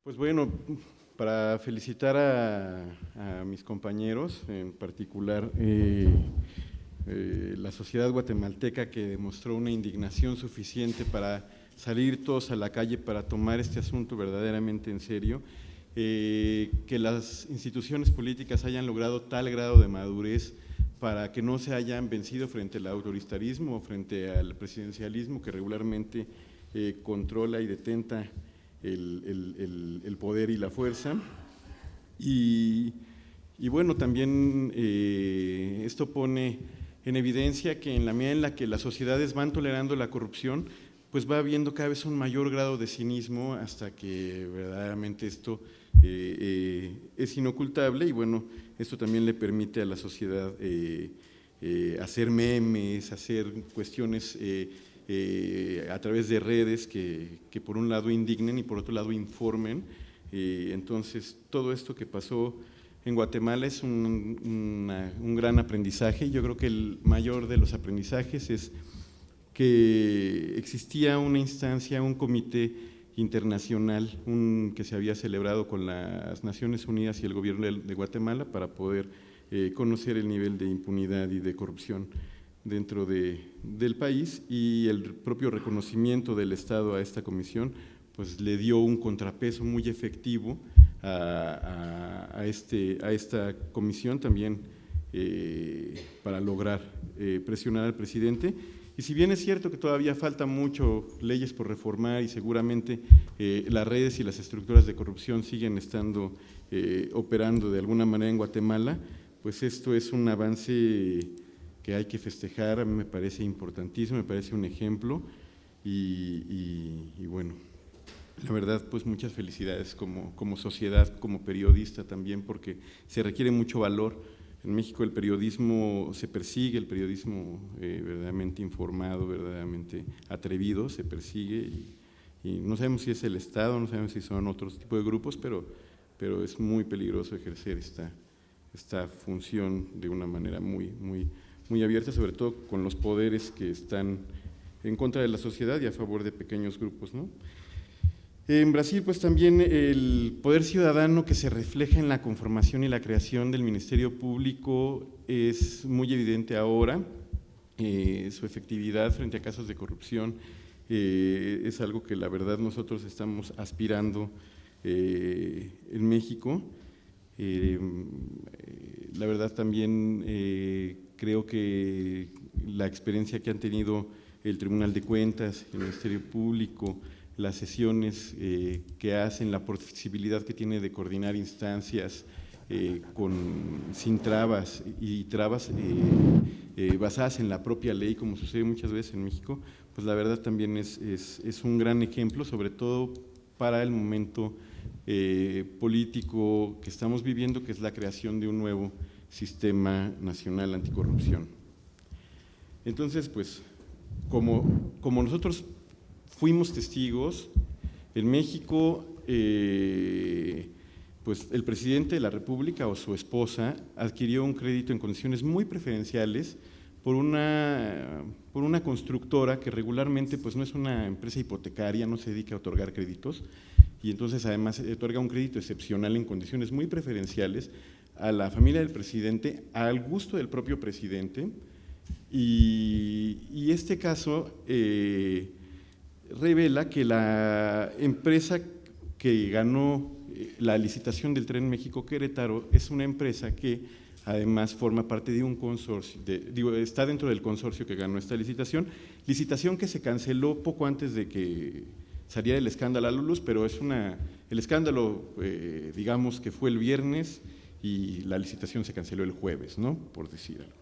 Pues bueno, para felicitar a mis compañeros, en particular la sociedad guatemalteca, que demostró una indignación suficiente para salir todos a la calle para tomar este asunto verdaderamente en serio, que las instituciones políticas hayan logrado tal grado de madurez para que no se hayan vencido frente al autoritarismo o frente al presidencialismo que regularmente controla y detenta el poder y la fuerza. Y bueno, también esto pone en evidencia que en la medida en la que las sociedades van tolerando la corrupción, pues va habiendo cada vez un mayor grado de cinismo hasta que verdaderamente esto es inocultable. Y bueno, esto también le permite a la sociedad hacer memes, hacer cuestiones a través de redes que por un lado indignen y por otro lado informen. Entonces, todo esto que pasó en Guatemala es un gran aprendizaje. Yo creo que el mayor de los aprendizajes es que existía una instancia, un comité internacional que se había celebrado con las Naciones Unidas y el gobierno de Guatemala para poder conocer el nivel de impunidad y de corrupción dentro del país, y el propio reconocimiento del Estado a esta comisión pues le dio un contrapeso muy efectivo a esta comisión también para lograr presionar al presidente. Y si bien es cierto que todavía falta mucho leyes por reformar y seguramente las redes y las estructuras de corrupción siguen estando operando de alguna manera en Guatemala, pues esto es un avance que hay que festejar. A mí me parece importantísimo, me parece un ejemplo y bueno, la verdad pues muchas felicidades como sociedad, como periodista también, porque se requiere mucho valor. En México el periodismo se persigue, el periodismo verdaderamente informado, verdaderamente atrevido se persigue y no sabemos si es el Estado, no sabemos si son otros tipos de grupos, pero es muy peligroso ejercer esta función de una manera muy abierta, sobre todo con los poderes que están en contra de la sociedad y a favor de pequeños grupos, ¿no? En Brasil, pues también el poder ciudadano que se refleja en la conformación y la creación del Ministerio Público es muy evidente ahora. Su efectividad frente a casos de corrupción es algo que la verdad nosotros estamos aspirando en México. La verdad también creo que la experiencia que han tenido el Tribunal de Cuentas, el Ministerio Público, las sesiones que hacen, la posibilidad que tiene de coordinar instancias sin trabas y trabas basadas en la propia ley, como sucede muchas veces en México, pues la verdad también es un gran ejemplo, sobre todo para el momento político que estamos viviendo, que es la creación de un nuevo sistema nacional anticorrupción. Entonces, pues, como nosotros fuimos testigos, en México, pues el presidente de la República o su esposa adquirió un crédito en condiciones muy preferenciales por una constructora que regularmente pues no es una empresa hipotecaria, no se dedica a otorgar créditos, y entonces además otorga un crédito excepcional en condiciones muy preferenciales a la familia del presidente, al gusto del propio presidente, y este caso revela que la empresa que ganó la licitación del Tren México-Querétaro es una empresa que además forma parte de un consorcio, está dentro del consorcio que ganó esta licitación que se canceló poco antes de que saliera el escándalo a la luz, pero el escándalo digamos que fue el viernes y la licitación se canceló el jueves, ¿no? Por decir algo.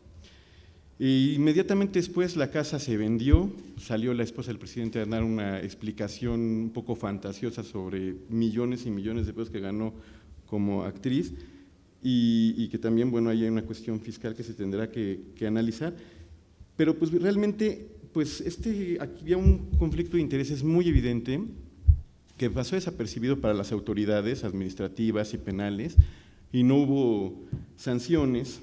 E inmediatamente después la casa se vendió, salió la esposa del presidente a dar una explicación un poco fantasiosa sobre millones y millones de pesos que ganó como actriz y que también, bueno, hay una cuestión fiscal que se tendrá que analizar, pero pues realmente pues aquí había un conflicto de intereses muy evidente que pasó desapercibido para las autoridades administrativas y penales y no hubo sanciones.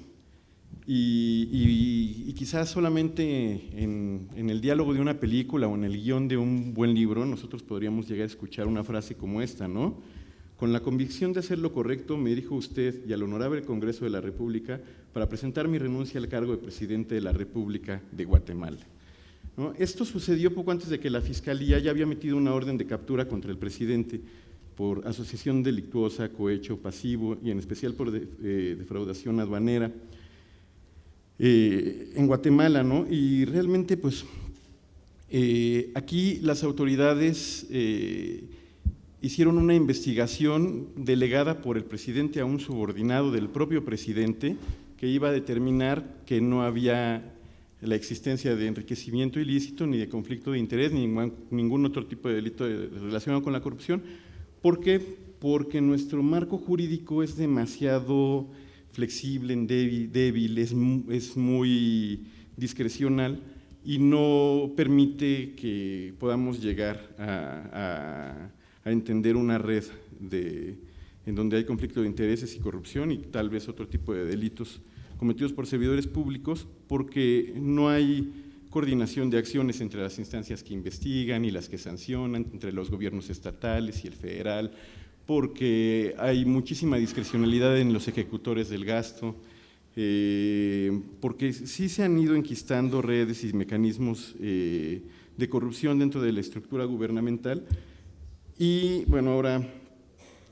Y quizás solamente en el diálogo de una película o en el guión de un buen libro nosotros podríamos llegar a escuchar una frase como esta, ¿no? Con la convicción de hacer lo correcto, me dirijo a usted y al Honorable Congreso de la República para presentar mi renuncia al cargo de Presidente de la República de Guatemala. ¿No? Esto sucedió poco antes de que la Fiscalía ya había emitido una orden de captura contra el presidente por asociación delictuosa, cohecho pasivo y en especial por defraudación aduanera en Guatemala, ¿no? Y realmente, pues, aquí las autoridades hicieron una investigación delegada por el presidente a un subordinado del propio presidente que iba a determinar que no había la existencia de enriquecimiento ilícito, ni de conflicto de interés, ni ningún otro tipo de delito relacionado con la corrupción. ¿Por qué? Porque nuestro marco jurídico es demasiado flexible, débil, es muy discrecional y no permite que podamos llegar a entender una red en donde hay conflicto de intereses y corrupción y tal vez otro tipo de delitos cometidos por servidores públicos, porque no hay coordinación de acciones entre las instancias que investigan y las que sancionan, entre los gobiernos estatales y el federal, porque hay muchísima discrecionalidad en los ejecutores del gasto, porque sí se han ido enquistando redes y mecanismos de corrupción dentro de la estructura gubernamental. Y bueno, ahora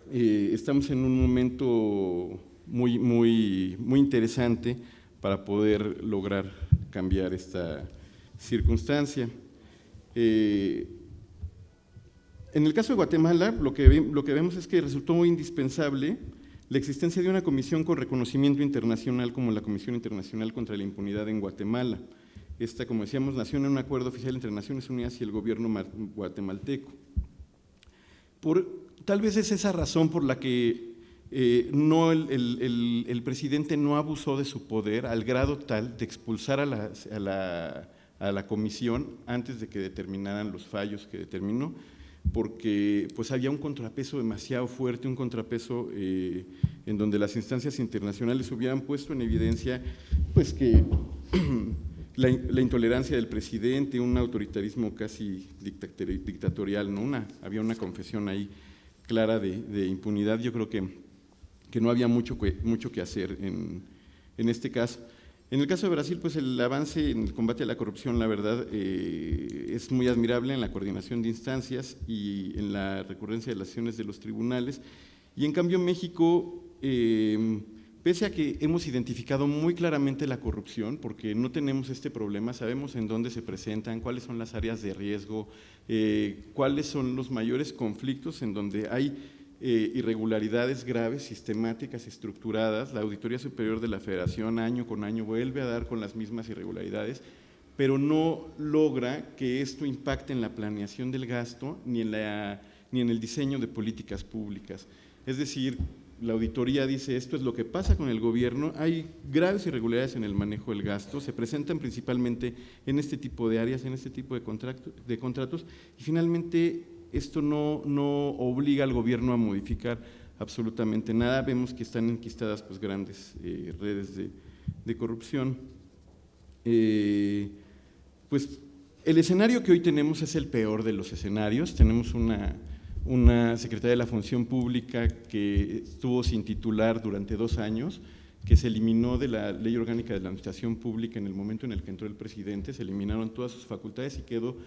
estamos en un momento muy interesante para poder lograr cambiar esta circunstancia. En el caso de Guatemala, lo que vemos es que resultó muy indispensable la existencia de una comisión con reconocimiento internacional como la Comisión Internacional contra la Impunidad en Guatemala. Esta, como decíamos, nació en un acuerdo oficial entre Naciones Unidas y el gobierno guatemalteco. Tal vez es esa razón por la que el presidente no abusó de su poder al grado tal de expulsar a la comisión antes de que determinaran los fallos que determinó, porque pues había un contrapeso demasiado fuerte, un contrapeso en donde las instancias internacionales hubieran puesto en evidencia pues que la intolerancia del presidente, un autoritarismo casi dictatorial, ¿no? Había una confesión ahí clara de impunidad. Yo creo que no había mucho que hacer en este caso. En el caso de Brasil, pues el avance en el combate a la corrupción, la verdad, es muy admirable en la coordinación de instancias y en la recurrencia de las acciones de los tribunales. Y en cambio México, pese a que hemos identificado muy claramente la corrupción, porque no tenemos este problema, sabemos en dónde se presentan, cuáles son las áreas de riesgo, cuáles son los mayores conflictos en donde hay irregularidades graves, sistemáticas, estructuradas. La Auditoría Superior de la Federación año con año vuelve a dar con las mismas irregularidades, pero no logra que esto impacte en la planeación del gasto ni en el diseño de políticas públicas. Es decir, la auditoría dice esto es lo que pasa con el gobierno, hay graves irregularidades en el manejo del gasto, se presentan principalmente en este tipo de áreas, en este tipo de contratos y finalmente esto no obliga al gobierno a modificar absolutamente nada. Vemos que están enquistadas pues grandes redes de corrupción. Pues el escenario que hoy tenemos es el peor de los escenarios. Tenemos una Secretaría de la Función Pública que estuvo sin titular durante 2 años, que se eliminó de la Ley Orgánica de la Administración Pública en el momento en el que entró el presidente, se eliminaron todas sus facultades y quedó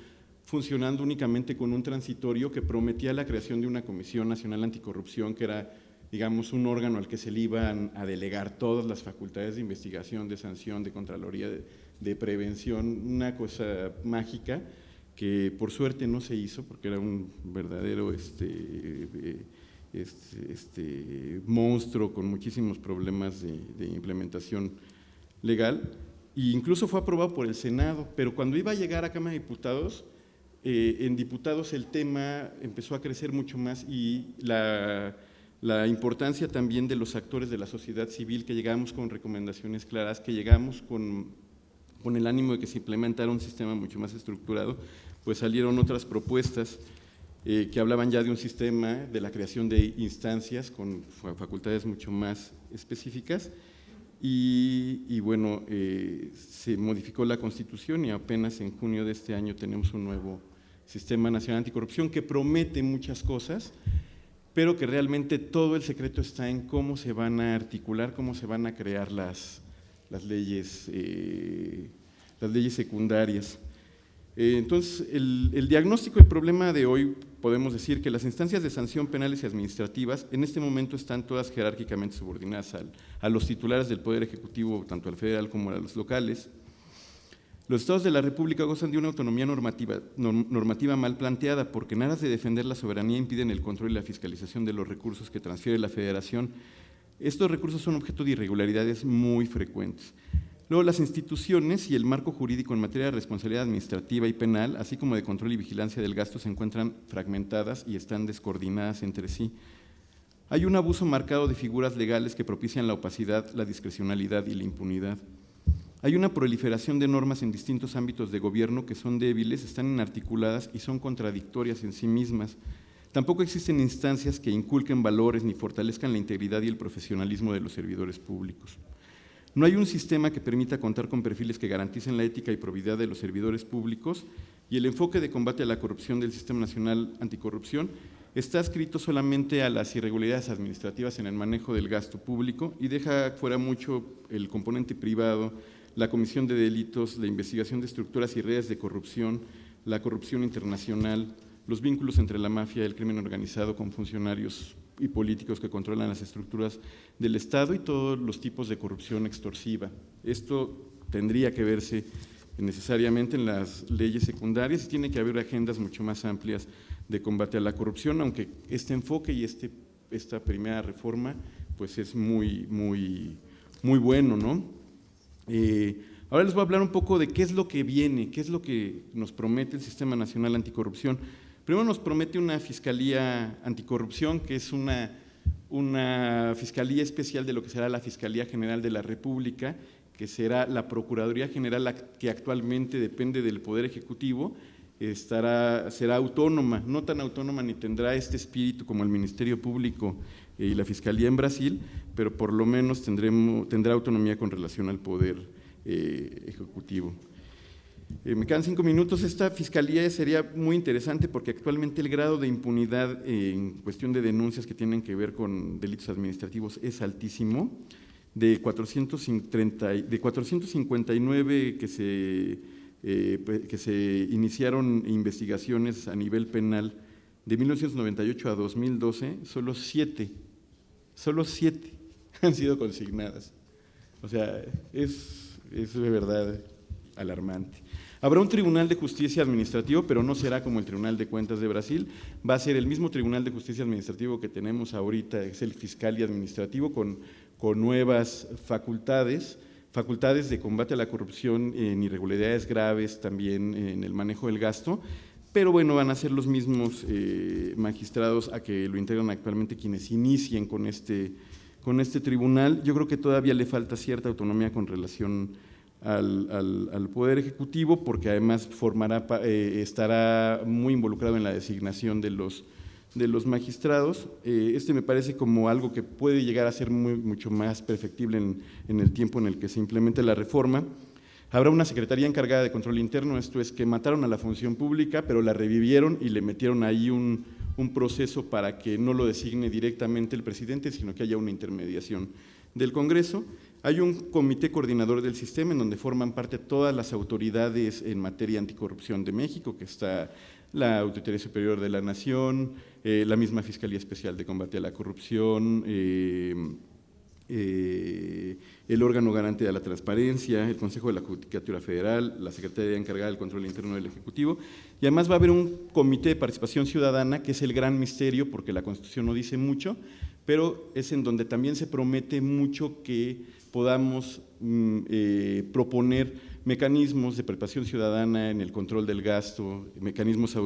funcionando únicamente con un transitorio que prometía la creación de una Comisión Nacional Anticorrupción, que era, digamos, un órgano al que se le iban a delegar todas las facultades de investigación, de sanción, de contraloría, de prevención, una cosa mágica que por suerte no se hizo porque era un verdadero monstruo con muchísimos problemas de implementación legal, e incluso fue aprobado por el Senado, pero cuando iba a llegar a Cámara de Diputados, en diputados el tema empezó a crecer mucho más y la importancia también de los actores de la sociedad civil, que llegamos con recomendaciones claras, que llegamos con el ánimo de que se implementara un sistema mucho más estructurado, pues salieron otras propuestas que hablaban ya de un sistema de la creación de instancias con facultades mucho más específicas y bueno, se modificó la Constitución y apenas en junio de este año tenemos un nuevo Sistema Nacional Anticorrupción que promete muchas cosas, pero que realmente todo el secreto está en cómo se van a articular, cómo se van a crear las leyes secundarias. Entonces, el diagnóstico del problema de hoy, podemos decir que las instancias de sanción penales y administrativas en este momento están todas jerárquicamente subordinadas a los titulares del Poder Ejecutivo, tanto al federal como a los locales. Los estados de la República gozan de una autonomía normativa mal planteada, porque en aras de defender la soberanía impiden el control y la fiscalización de los recursos que transfiere la Federación. Estos recursos son objeto de irregularidades muy frecuentes. Luego, las instituciones y el marco jurídico en materia de responsabilidad administrativa y penal, así como de control y vigilancia del gasto, se encuentran fragmentadas y están descoordinadas entre sí. Hay un abuso marcado de figuras legales que propician la opacidad, la discrecionalidad y la impunidad. Hay una proliferación de normas en distintos ámbitos de gobierno que son débiles, están inarticuladas y son contradictorias en sí mismas. Tampoco existen instancias que inculquen valores ni fortalezcan la integridad y el profesionalismo de los servidores públicos. No hay un sistema que permita contar con perfiles que garanticen la ética y probidad de los servidores públicos, y el enfoque de combate a la corrupción del Sistema Nacional Anticorrupción está adscrito solamente a las irregularidades administrativas en el manejo del gasto público y deja fuera mucho el componente privado, la comisión de delitos, la investigación de estructuras y redes de corrupción, la corrupción internacional, los vínculos entre la mafia y el crimen organizado con funcionarios y políticos que controlan las estructuras del Estado y todos los tipos de corrupción extorsiva. Esto tendría que verse necesariamente en las leyes secundarias y tiene que haber agendas mucho más amplias de combate a la corrupción, aunque este enfoque y esta primera reforma pues es muy bueno, ¿no? Ahora les voy a hablar un poco de qué es lo que viene, qué es lo que nos promete el Sistema Nacional Anticorrupción. Primero nos promete una Fiscalía Anticorrupción, que es una fiscalía especial de lo que será la Fiscalía General de la República, que será la Procuraduría General, que actualmente depende del Poder Ejecutivo, será autónoma, no tan autónoma ni tendrá este espíritu como el Ministerio Público y la Fiscalía en Brasil, pero por lo menos tendrá autonomía con relación al Poder Ejecutivo. Me quedan 5 minutos. Esta fiscalía sería muy interesante porque actualmente el grado de impunidad en cuestión de denuncias que tienen que ver con delitos administrativos es altísimo. De 459 que se iniciaron investigaciones a nivel penal de 1998 a 2012, solo 7 han sido consignadas. O sea, es de verdad alarmante. Habrá un Tribunal de Justicia Administrativo, pero no será como el Tribunal de Cuentas de Brasil, va a ser el mismo Tribunal de Justicia Administrativo que tenemos ahorita, es el Fiscal y Administrativo, con nuevas facultades de combate a la corrupción en irregularidades graves, también en el manejo del gasto, pero bueno, van a ser los mismos magistrados a que lo integran actualmente quienes inicien con este tribunal. Yo creo que todavía le falta cierta autonomía con relación al Poder Ejecutivo, porque además estará muy involucrado en la designación de los magistrados. Me parece como algo que puede llegar a ser mucho más perfectible en el tiempo en el que se implemente la reforma. Habrá una secretaría encargada de control interno, esto es que mataron a la función pública, pero la revivieron y le metieron ahí un proceso para que no lo designe directamente el presidente, sino que haya una intermediación del Congreso. Hay un comité coordinador del sistema en donde forman parte todas las autoridades en materia anticorrupción de México, que está la Auditoría Superior de la Nación, la misma Fiscalía Especial de Combate a la Corrupción, el órgano garante de la transparencia, el Consejo de la Judicatura Federal, la Secretaría encargada del control interno del Ejecutivo, y además va a haber un comité de participación ciudadana, que es el gran misterio porque la Constitución no dice mucho, pero es en donde también se promete mucho que podamos proponer mecanismos de participación ciudadana en el control del gasto, mecanismos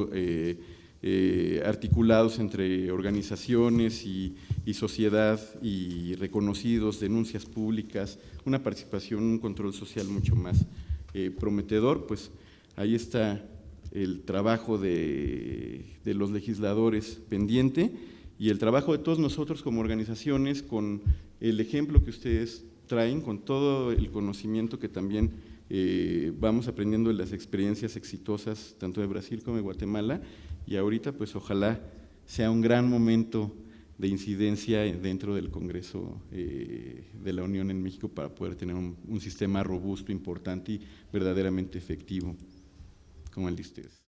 articulados entre organizaciones y sociedad y reconocidos, denuncias públicas, una participación, un control social mucho más prometedor. Pues ahí está el trabajo de los legisladores pendiente y el trabajo de todos nosotros como organizaciones, con el ejemplo que ustedes traen, con todo el conocimiento que también vamos aprendiendo de las experiencias exitosas tanto de Brasil como de Guatemala, y ahorita pues ojalá sea un gran momento de incidencia dentro del Congreso de la Unión en México para poder tener un sistema robusto, importante y verdaderamente efectivo como el de ustedes.